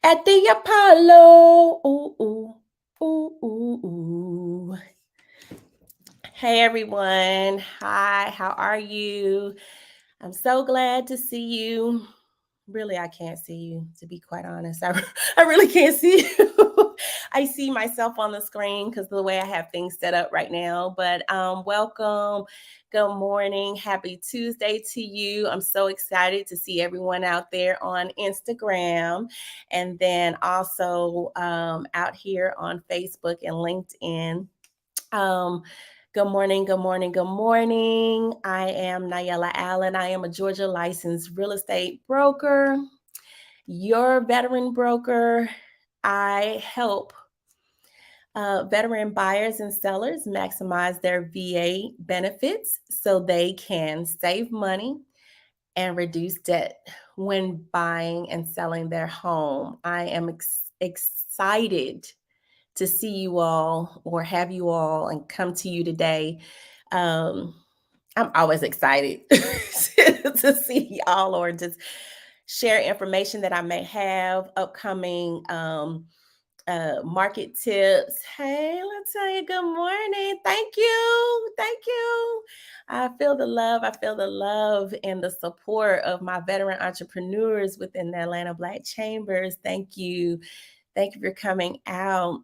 At the Apollo. Ooh, ooh, ooh, ooh, ooh. Hey everyone. Hi, how are you? I'm so glad to see you. Really, I can't see you, to be quite honest. I really can't see you. I see myself on the screen because of the way I have things set up right now. But welcome. Good morning. Happy Tuesday to you. I'm so excited to see everyone out there on Instagram and then also out here on Facebook and LinkedIn. Um, Good morning, good morning, good morning. I am Nayela Allen. I am a Georgia licensed real estate broker, your veteran broker. I help veteran buyers and sellers maximize their VA benefits so they can save money and reduce debt when buying and selling their home. I am excited to see you all or have you all and come to you today. Um, I'm always excited to see y'all or just share information that I may have, upcoming market tips. Hey, let's tell you good morning. Thank you. Thank you. I feel the love. I feel the love and the support of my veteran entrepreneurs within the Atlanta Black Chambers. Thank you. Thank you for coming out.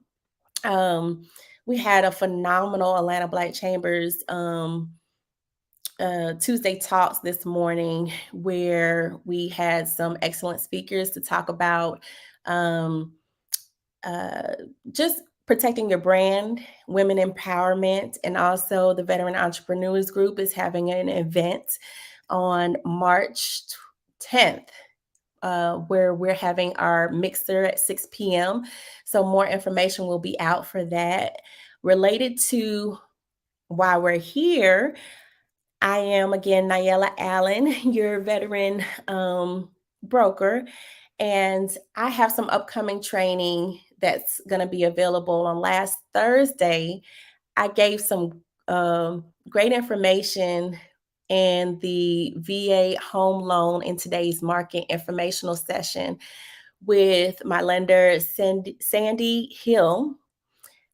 Um, we had a phenomenal Atlanta Black Chambers Tuesday talks this morning where we had some excellent speakers to talk about um, uh, just protecting your brand, women empowerment, and also the Veteran Entrepreneurs Group is having an event on March 10th where we're having our mixer at 6 p.m. So more information will be out for that. Related to why we're here, I am again Nayela Allen, your veteran broker, and I have some upcoming training that's going to be available. On last Thursday, I gave some great information in the VA home loan in today's market informational session with my lender, Sandy Hill,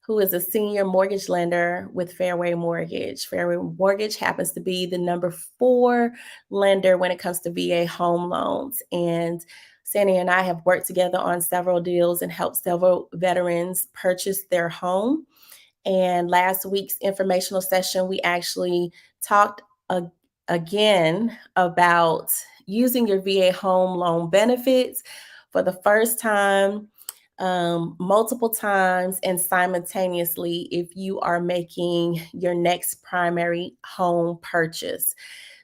who is a senior mortgage lender with Fairway Mortgage. Fairway Mortgage happens to be the number 4 lender when it comes to VA home loans. And Sandy and I have worked together on several deals and helped several veterans purchase their home. And last week's informational session, we actually talked again about using your VA home loan benefits for the first time, multiple times, and simultaneously if you are making your next primary home purchase.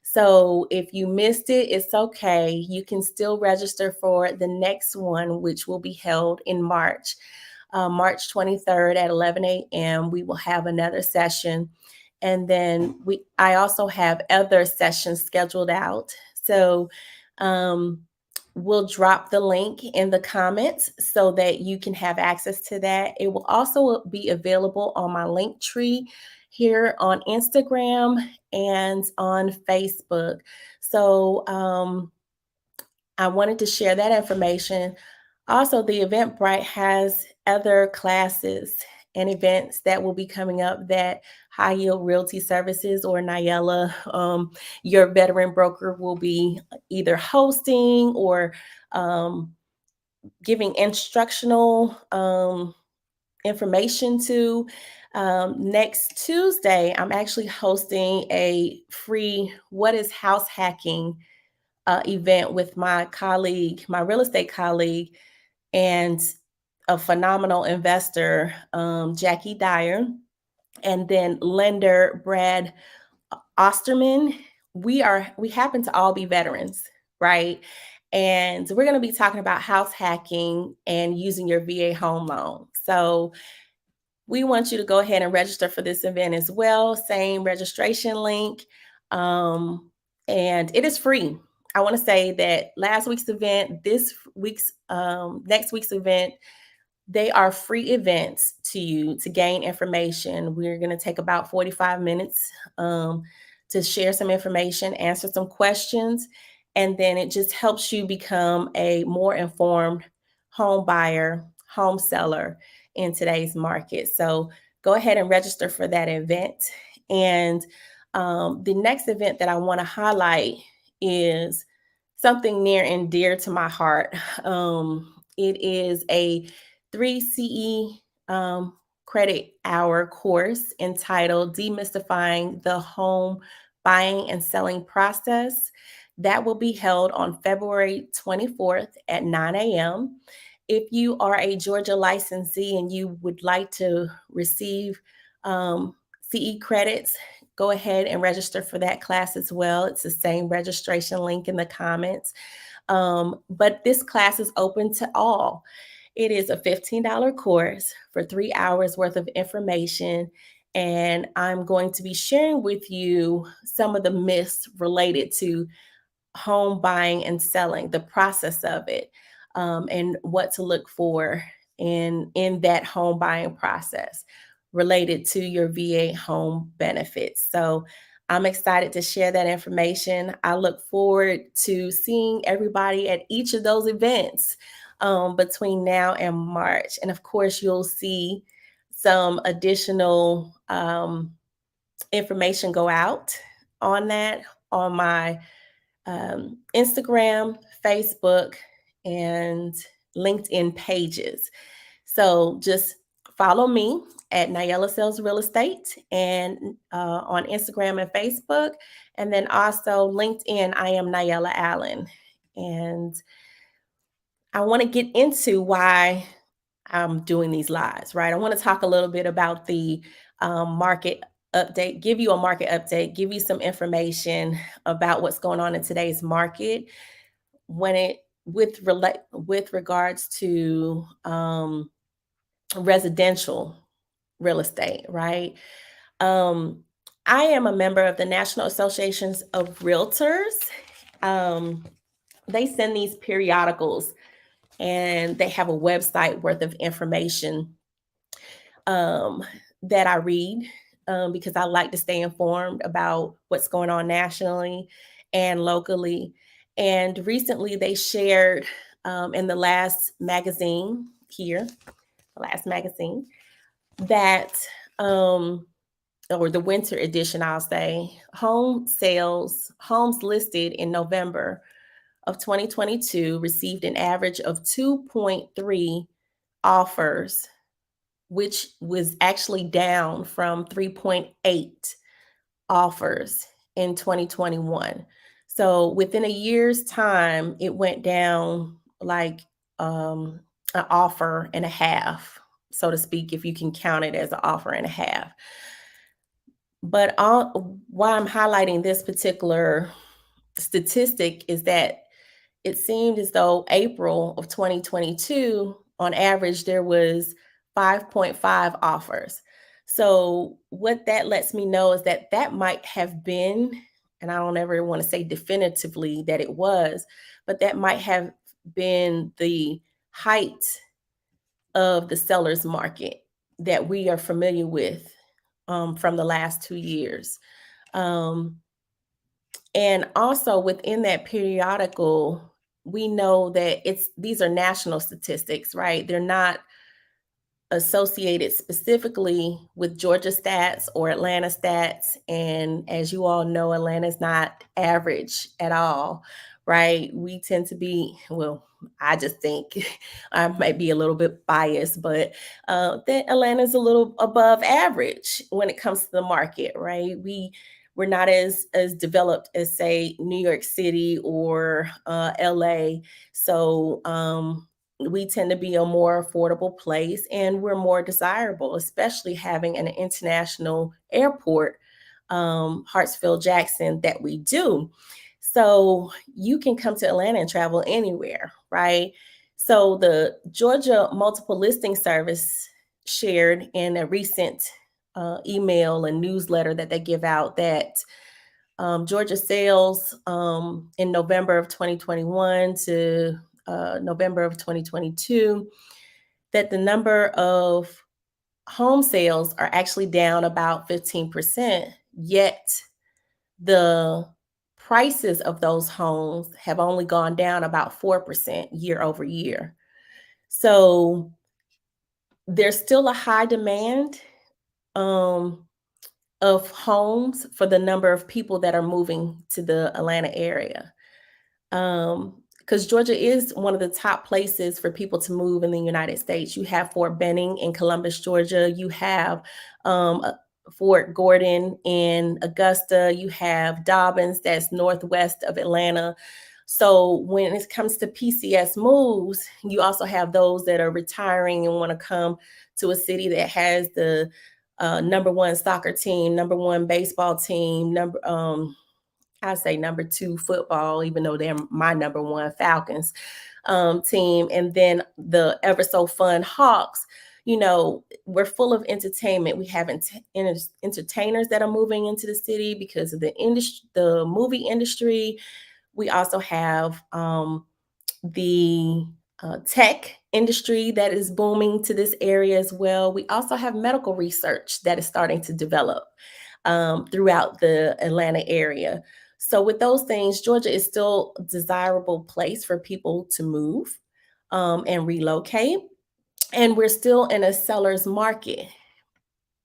So if you missed it, it's okay. You can still register for the next one, which will be held in March. March 23rd at 11 a.m. We will have another session. And then I also have other sessions scheduled out. So we'll drop the link in the comments so that you can have access to that. It will also be available on my link tree here on Instagram and on Facebook. So I wanted to share that information. Also, the Eventbrite has other classes and events that will be coming up that High Yield Realty Services or Nayela, your veteran broker, will be either hosting or giving instructional information to. Next Tuesday, I'm actually hosting a free What is House Hacking event with my colleague, my real estate colleague, and a phenomenal investor, Jackie Dyer, and then lender Brad Osterman. We happen to all be veterans, right? And we're going to be talking about house hacking and using your VA home loan. So we want you to go ahead and register for this event as well. Same registration link. And it is free. I want to say that last week's event, this week's, next week's event, they are free events to you to gain information. We're going to take about 45 minutes to share some information, answer some questions, and then it just helps you become a more informed home buyer, home seller in today's market. So go ahead and register for that event. And the next event that I want to highlight is something near and dear to my heart. It is a 3 CE credit hour course entitled Demystifying the Home Buying and Selling Process. That will be held on February 24th at 9 a.m. If you are a Georgia licensee and you would like to receive CE credits, go ahead and register for that class as well. It's the same registration link in the comments. But this class is open to all. It is a $15 course for 3 hours worth of information. And I'm going to be sharing with you some of the myths related to home buying and selling, the process of it, and what to look for in that home buying process related to your VA home benefits. So I'm excited to share that information. I look forward to seeing everybody at each of those events between now and March. And of course, you'll see some additional information go out on that on my Instagram, Facebook, and LinkedIn pages. So just follow me at Nayella Sells Real Estate and on Instagram and Facebook. And then also LinkedIn, I am Nayella Allen. And I want to get into why I'm doing these lives, right? I want to talk a little bit about the market update, give you a market update, give you some information about what's going on in today's market when it with regards to residential real estate, right? Um, I am a member of the National Associations of Realtors. They send these periodicals and they have a website worth of information um, that I read because I like to stay informed about what's going on nationally and locally. And recently they shared in the last magazine here, the last magazine, that, or the winter edition, I'll say, homes listed in November of 2022 received an average of 2.3 offers, which was actually down from 3.8 offers in 2021. So within a year's time, it went down like an offer and a half, so to speak, if you can count it as an offer and a half. But why I'm highlighting this particular statistic is that it seemed as though April of 2022, on average, there was 5.5 offers. So what that lets me know is that that might have been, and I don't ever want to say definitively that it was, but that might have been the height of the seller's market that we are familiar with from the last 2 years. And also within that periodical, we know that these are national statistics, right? They're not associated specifically with Georgia stats or Atlanta stats. And as you all know, Atlanta is not average at all, right? We tend to be, well, I just think I might be a little bit biased, but that Atlanta is a little above average when it comes to the market, right? We're not as developed as, say, New York City or LA. So we tend to be a more affordable place and we're more desirable, especially having an international airport, Hartsfield Jackson, that we do. So you can come to Atlanta and travel anywhere, right? So the Georgia Multiple Listing Service shared in a recent email and newsletter that they give out that Georgia sales in November of 2021 to November of 2022, that the number of home sales are actually down about 15%, yet the prices of those homes have only gone down about 4% year over year. So there's still a high demand um, of homes for the number of people that are moving to the Atlanta area. Because Georgia is one of the top places for people to move in the United States. You have Fort Benning in Columbus, Georgia. You have Fort Gordon in Augusta. You have Dobbins, that's northwest of Atlanta. So when it comes to PCS moves, you also have those that are retiring and want to come to a city that has the number one soccer team, number one baseball team, I say number two football, even though they're my number one Falcons team, and then the ever so fun Hawks. You know, we're full of entertainment. We have entertainers that are moving into the city because of the industry, the movie industry. We also have the tech industry that is booming to this area as well. We also have medical research that is starting to develop throughout the Atlanta area. So, with those things, Georgia is still a desirable place for people to move and relocate. And we're still in a seller's market.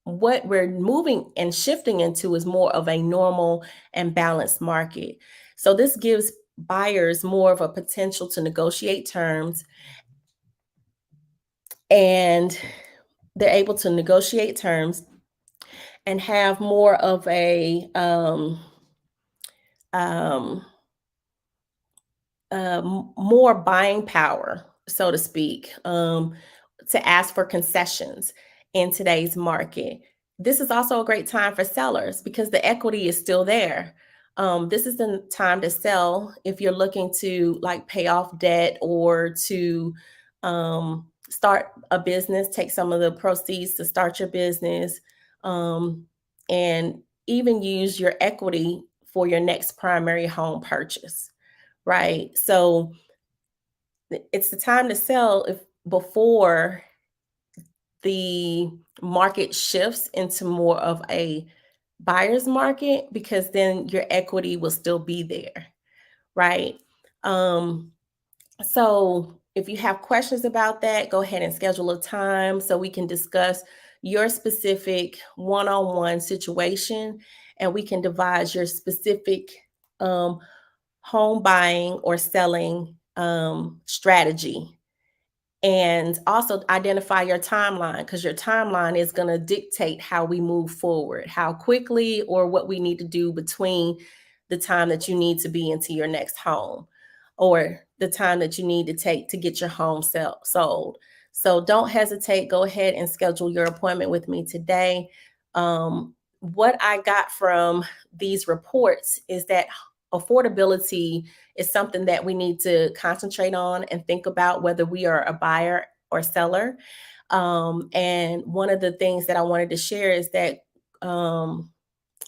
What we're moving and shifting into is more of a normal and balanced market. So, this gives buyers more of a potential to negotiate terms, and they're able to negotiate terms and have more of a um, more buying power, so to speak, to ask for concessions in today's market. This is also a great time for sellers because the equity is still there. This is the time to sell if you're looking to like pay off debt or to start a business, take some of the proceeds to start your business, um, and even use your equity for your next primary home purchase, right? So it's the time to sell if before the market shifts into more of a buyer's market, because then your equity will still be there, right? Um, so if you have questions about that, go ahead and schedule a time so we can discuss your specific one-on-one situation, and we can devise your specific um, home buying or selling strategy. And also identify your timeline, because your timeline is going to dictate how we move forward, how quickly or what we need to do between the time that you need to be into your next home or the time that you need to take to get your home sold. So don't hesitate. Go ahead and schedule your appointment with me today. What I got from these reports is that affordability is something that we need to concentrate on and think about whether we are a buyer or seller. And one of the things that I wanted to share is that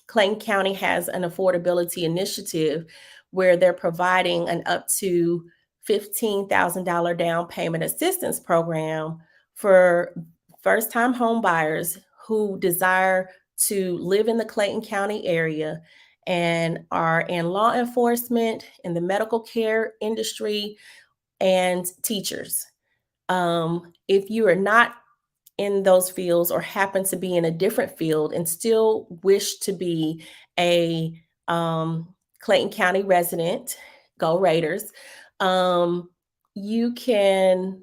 Clayton County has an affordability initiative where they're providing an up to $15,000 down payment assistance program for first time home buyers who desire to live in the Clayton County area and are in law enforcement, in the medical care industry, and teachers. If you are not in those fields or happen to be in a different field and still wish to be a Clayton County resident, go Raiders, um, you can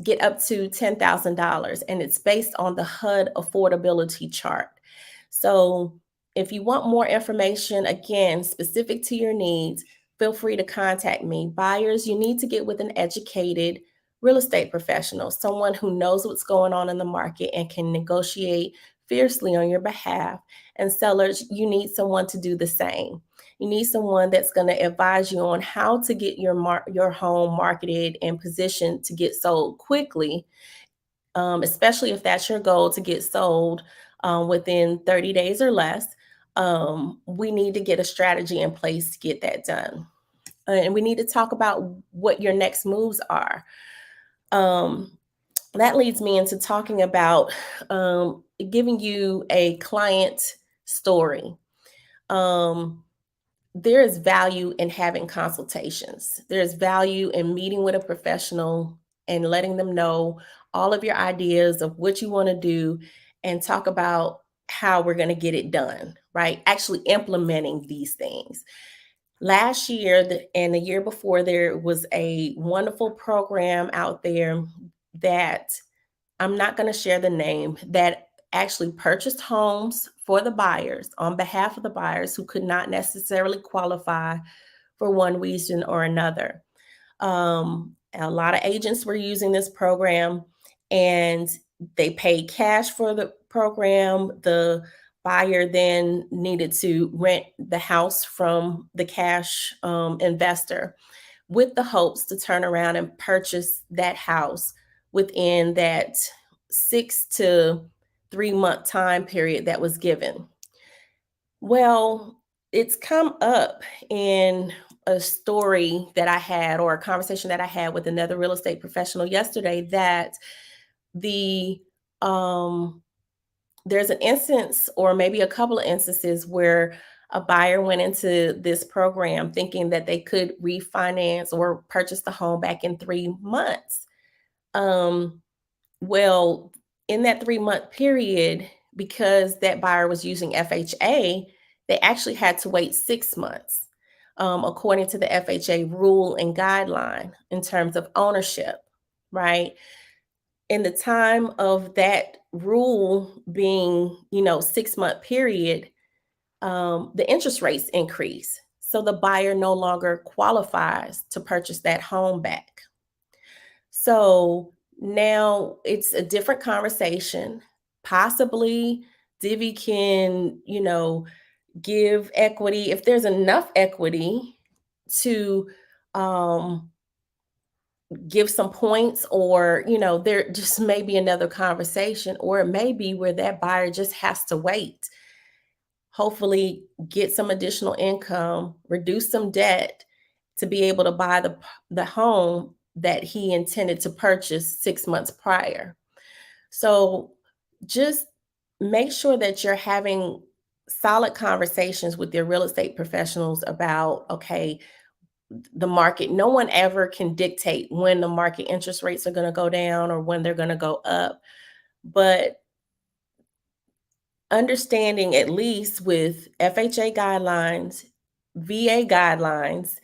get up to $10,000, and it's based on the HUD affordability chart. So if you want more information, again, specific to your needs, feel free to contact me. Buyers, you need to get with an educated real estate professional, someone who knows what's going on in the market and can negotiate fiercely on your behalf. And sellers, you need someone to do the same. You need someone that's going to advise you on how to get your home marketed and positioned to get sold quickly, especially if that's your goal to get sold within 30 days or less. We need to get a strategy in place to get that done. And we need to talk about what your next moves are. Um, that leads me into talking about giving you a client story. Um, there is value in having consultations. There's value in meeting with a professional and letting them know all of your ideas of what you want to do and talk about how we're going to get it done, right? Actually implementing these things. Last year and the year before, there was a wonderful program out there that I'm not going to share the name, that actually purchased homes for the buyers on behalf of the buyers who could not necessarily qualify for one reason or another. A lot of agents were using this program, and they paid cash for the program. The buyer then needed to rent the house from the cash investor with the hopes to turn around and purchase that house within that 6 to 3 month time period that was given. Well, it's come up in a story that I had, or a conversation that I had with another real estate professional yesterday, that the um there's an instance, or maybe a couple of instances, where a buyer went into this program thinking that they could refinance or purchase the home back in 3 months. Um, well, in that 3 month period, because that buyer was using FHA, they actually had to wait 6 months, according to the FHA rule and guideline in terms of ownership, right? In the time of that rule being, 6 month period, the interest rates increase. So the buyer no longer qualifies to purchase that home back. So now it's a different conversation. Possibly Divvy can, give equity if there's enough equity to um, give some points, or, there just may be another conversation, or it may be where that buyer just has to wait, hopefully get some additional income, reduce some debt to be able to buy the home that he intended to purchase 6 months prior. So just make sure that you're having solid conversations with your real estate professionals about, okay, the market. No one ever can dictate when the market interest rates are going to go down or when they're going to go up. But understanding, at least with FHA guidelines, VA guidelines,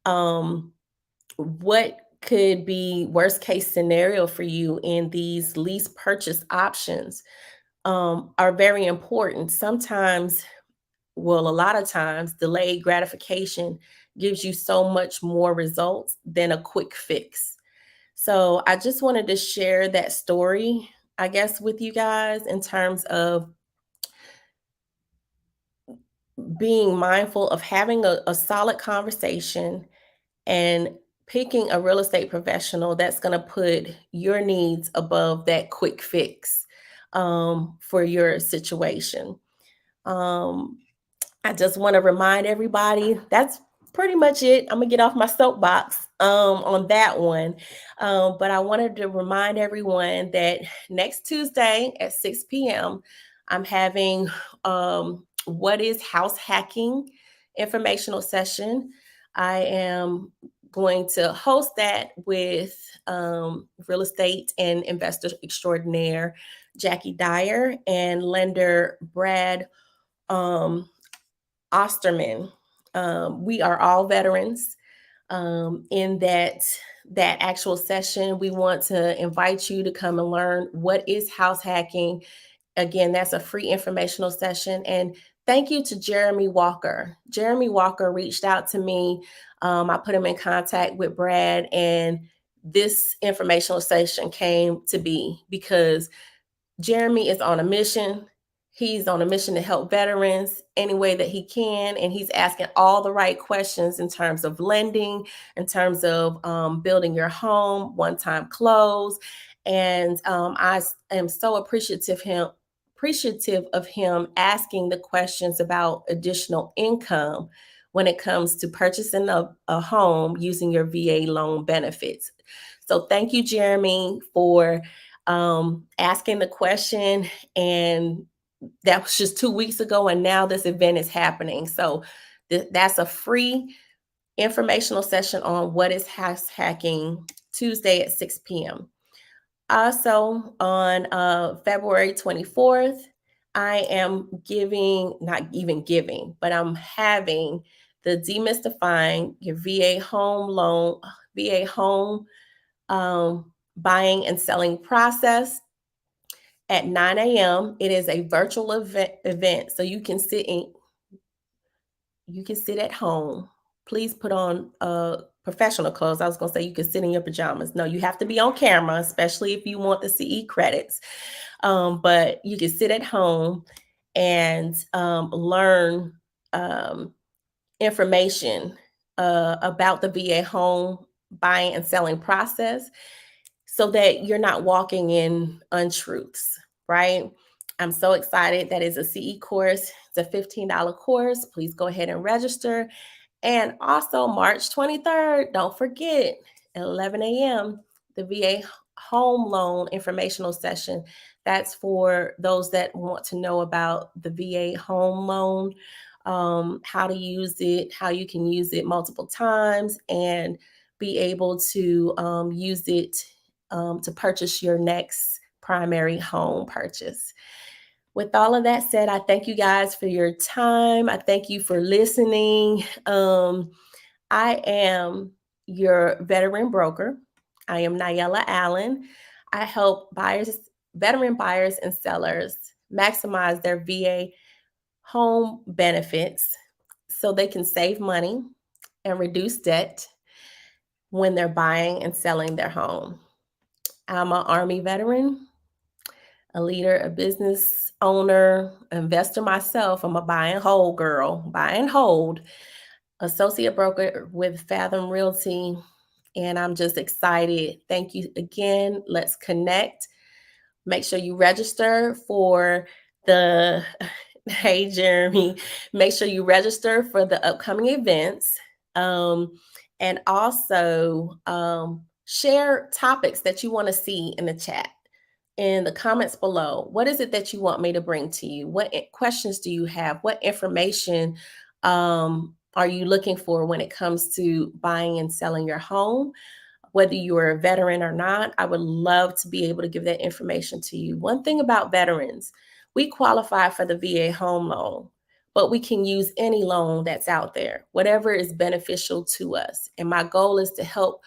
um, what could be worst case scenario for you in these lease purchase options, are very important. Sometimes, well, a lot of times, delayed gratification gives you so much more results than a quick fix. So I just wanted to share that story, I guess, with you guys in terms of being mindful of having a solid conversation and picking a real estate professional that's going to put your needs above that quick fix, for your situation. Um, I just want to remind everybody that's pretty much it. I'm gonna get off my soapbox on that one. But I wanted to remind everyone that next Tuesday at 6 p.m., I'm having what is house hacking informational session. I am going to host that with real estate and investor extraordinaire Jackie Dyer and lender Brad um, Osterman. We are all veterans. In that actual session, we want to invite you to come and learn what is house hacking. Again, that's a free informational session. And thank you to Jeremy Walker. Jeremy Walker reached out to me. I put him in contact with Brad, and this informational session came to be because Jeremy is on a mission. He's on a mission to help veterans any way that he can. And he's asking all the right questions in terms of lending, in terms of building your home, one time close. And I am so appreciative of him asking the questions about additional income when it comes to purchasing a home using your VA loan benefits. So thank you, Jeremy, for asking the question. And that was just 2 weeks ago. And now this event is happening. So that's a free informational session on what is house hacking Tuesday at 6 p.m. Also, on February 24th, I am giving, not even giving, but I'm having the Demystifying Your VA Home Loan, VA Home Buying and Selling Process at 9 a.m. It is a virtual event, so you can sit at home. Please put on professional clothes. I was going to say you can sit in your pajamas. No, you have to be on camera, especially if you want the CE credits. But you can sit at home and learn information about the VA home buying and selling process so that you're not walking in untruths, right? I'm so excited. That is a CE course. It's a $15 course. Please go ahead and register. And also, March 23rd, don't forget, at 11 a.m., the VA home loan informational session. That's for those that want to know about the VA home loan, how to use it, how you can use it multiple times, and be able to use it to purchase your next primary home purchase. With all of that said, I thank you guys for your time. I thank you for listening. I am your veteran broker. I am Nyella Allen. I help veteran buyers and sellers maximize their VA home benefits so they can save money and reduce debt when they're buying and selling their home. I'm an Army veteran, a leader, a business owner, investor myself. I'm a buy and hold girl, buy and hold, associate broker with Fathom Realty. And I'm just excited. Thank you again. Let's connect. Make sure you register for the, hey, Jeremy, make sure you register for the upcoming events. And also share topics that you want to see in the chat, in the comments below. What is it that you want me to bring to you? What questions do you have? What information are you looking for when it comes to buying and selling your home? Whether you're a veteran or not, I would love to be able to give that information to you. One thing about veterans, we qualify for the VA home loan, but we can use any loan that's out there, whatever is beneficial to us. And my goal is to help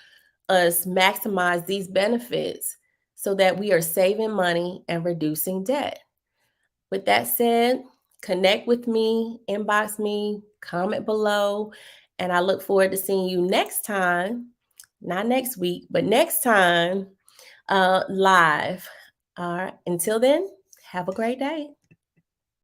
us maximize these benefits so that we are saving money and reducing debt. With that said, connect with me, inbox me, comment below, and I look forward to seeing you next time, not next week, but next time live. All right. Until then, have a great day.